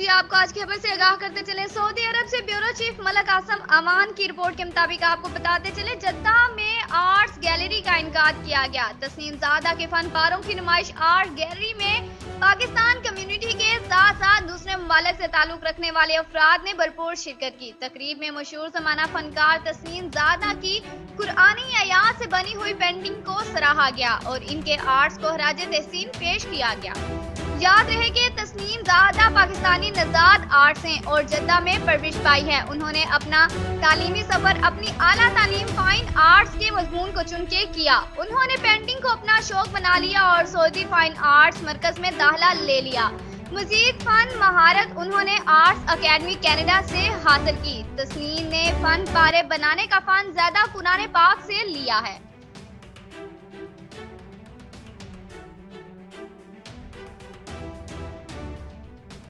जी आपको आज खबर से आगाह करते चले। सऊदी अरब से ब्यूरो चीफ मलक आसम अमान की रिपोर्ट के मुताबिक आपको बताते चले, जद्दा में आर्ट्स गैलरी का इनकाद किया गया। तस्नीम ज़ादा के फनकारों की नुमाइश आर्ट गैलरी में पाकिस्तान कम्युनिटी के साथ साथ दूसरे ममालिक से ताल्लुक रखने वाले अफराद ने भरपूर शिरकत की। तकरीब में मशहूर ज़माना फनकार तस्नीम ज़ादा की कुरानी आयात से बनी हुई पेंटिंग को सराहा गया और इनके आर्ट्स को खराज तहसीन पेश किया गया। याद रहे कि तस्नीम ज़ादा पाकिस्तानी नज़ाद आर्ट्स हैं और जद्दा में परवरिश पाई है। उन्होंने अपना तालीमी सफर अपनी आला तालीम फाइन आर्ट्स के मजमून को चुन के किया। उन्होंने पेंटिंग को अपना शौक बना लिया और सऊदी फाइन आर्ट्स मरकज में दाखिला ले लिया। मजीद फन महारत उन्होंने आर्ट्स अकेडमी कनाडा से हासिल की। तस्नीम ने फन पारे बनाने का फन ज़्यादा कुरान पाक से लिया है।